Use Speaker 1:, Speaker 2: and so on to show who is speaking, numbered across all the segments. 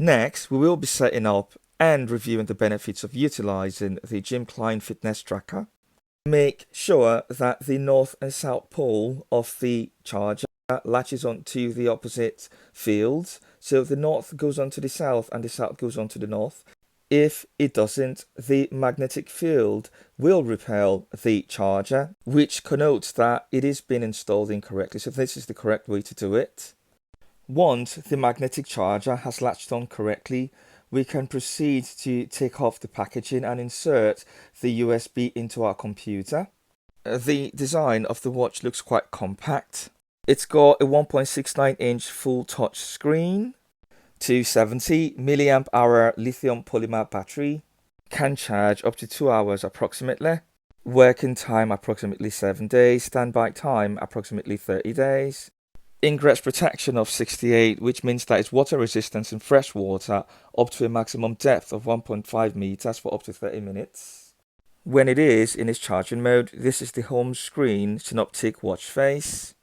Speaker 1: Next, we will be setting up and reviewing the benefits of utilizing the Gymcline fitness tracker. Make sure that the north and south pole of the charger latches onto the opposite fields. So the north goes onto the south and the south goes onto the north. If it doesn't, the magnetic field will repel the charger, which connotes that it is being installed incorrectly. So this is the correct way to do it. Once the magnetic charger has latched on correctly, we can proceed to take off the packaging and insert the USB into our computer. The design of the watch looks quite compact. It's got a 1.69-inch full touch screen, 270 milliamp hour lithium polymer battery, can charge up to 2 hours approximately, working time approximately 7 days, standby time approximately 30 days. Ingress protection of 68, which means that it's water resistance in fresh water up to a maximum depth of 1.5 meters for up to 30 minutes. When it is in its charging mode, this is the home screen synoptic watch face.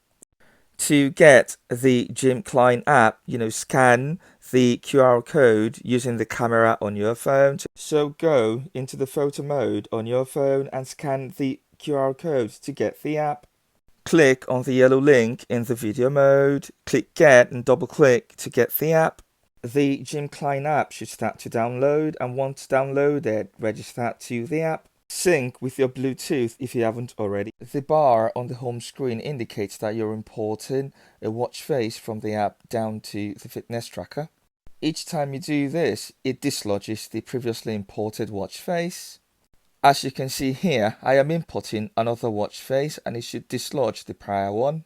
Speaker 1: To get the Gymcline app, scan the QR code using the camera on your phone. So go into the photo mode on your phone and scan the QR code to get the app. Click on the yellow link in the video mode, click get and double click to get the app. The Gymcline app should start to download, and once downloaded, register to the app. Sync with your Bluetooth if you haven't already. The bar on the home screen indicates that you're importing a watch face from the app down to the fitness tracker. Each time you do this, it dislodges the previously imported watch face. As you can see here, I am inputting another watch face and it should dislodge the prior one,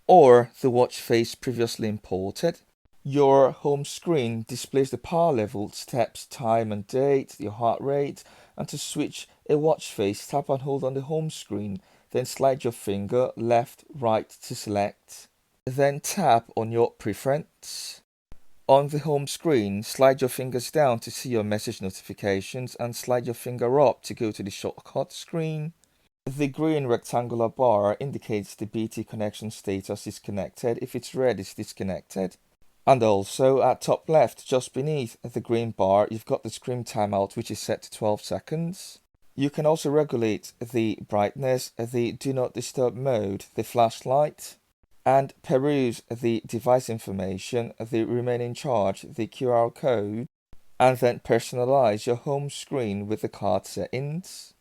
Speaker 1: or the watch face previously imported. Your home screen displays the power level, steps, time and date, your heart rate, and to switch a watch face, tap and hold on the home screen, then slide your finger left, right to select. Then tap on your preference. On the home screen, slide your fingers down to see your message notifications and slide your finger up to go to the shortcut screen. The green rectangular bar indicates the BT connection status is connected. If it's red, it's disconnected. And also at top left, just beneath the green bar, you've got the screen timeout, which is set to 12 seconds. You can also regulate the brightness, the do not disturb mode, the flashlight, and peruse the device information, the remaining charge, the QR code, and then personalize your home screen with the card settings.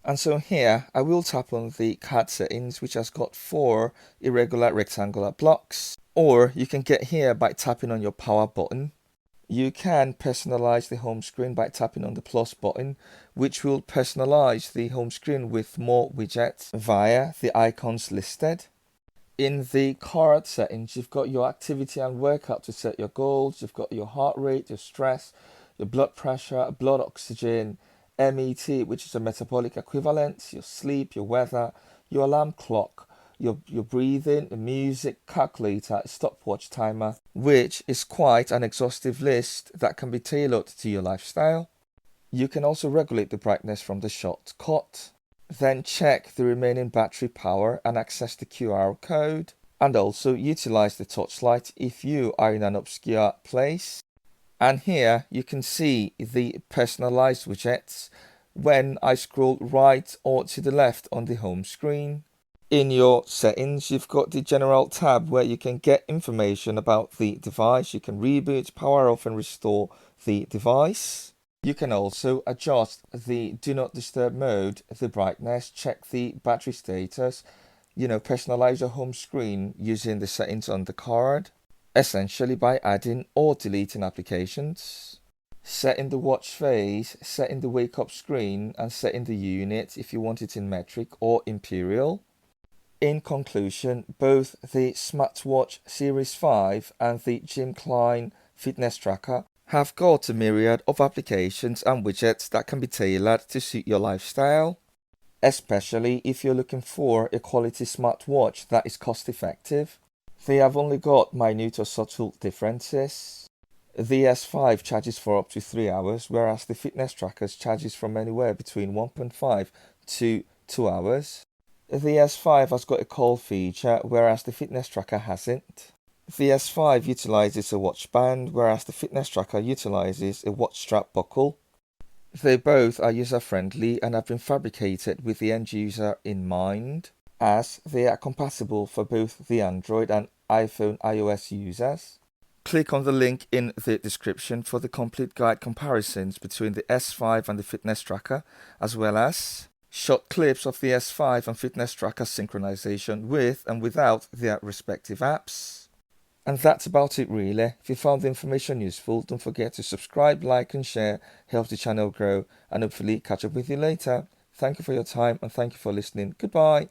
Speaker 1: And so here, I will tap on the card settings, which has got 4 irregular rectangular blocks, or you can get here by tapping on your power button. You can personalize the home screen by tapping on the plus button, which will personalize the home screen with more widgets via the icons listed. In the card settings, you've got your activity and workout to set your goals. You've got your heart rate, your stress, your blood pressure, blood oxygen, MET, which is a metabolic equivalent, your sleep, your weather, your alarm clock, your breathing, the music, calculator, stopwatch timer, which is quite an exhaustive list that can be tailored to your lifestyle. You can also regulate the brightness from the shortcut. Then check the remaining battery power and access the QR code, and also utilize the touchlight if you are in an obscure place. And here you can see the personalized widgets when I scroll right or to the left on the home screen. In your settings, you've got the general tab where you can get information about the device. You can reboot, power off and restore the device. You can also adjust the do not disturb mode, the brightness, check the battery status, personalize your home screen using the settings on the card, essentially by adding or deleting applications, setting the watch face, setting the wake up screen, and setting the unit if you want it in metric or imperial. In conclusion, both the Smartwatch Series 5 and the Gymcline fitness tracker have got a myriad of applications and widgets that can be tailored to suit your lifestyle, especially if you're looking for a quality smartwatch that is cost effective. They have only got minute or subtle differences. The S5 charges for up to 3 hours, whereas the fitness trackers charges from anywhere between 1.5 to 2 hours. The S5 has got a call feature, whereas the fitness tracker hasn't. The S5 utilizes a watch band, whereas the fitness tracker utilizes a watch strap buckle. They both are user-friendly and have been fabricated with the end user in mind, as they are compatible for both the Android and iPhone iOS users. Click on the link in the description for the complete guide comparisons between the S5 and the fitness tracker, as well as short clips of the S5 and fitness tracker synchronization with and without their respective apps. And that's about it really. If you found the information useful, don't forget to subscribe, like and share, helps the channel grow, and hopefully catch up with you later. Thank you for your time and thank you for listening. Goodbye.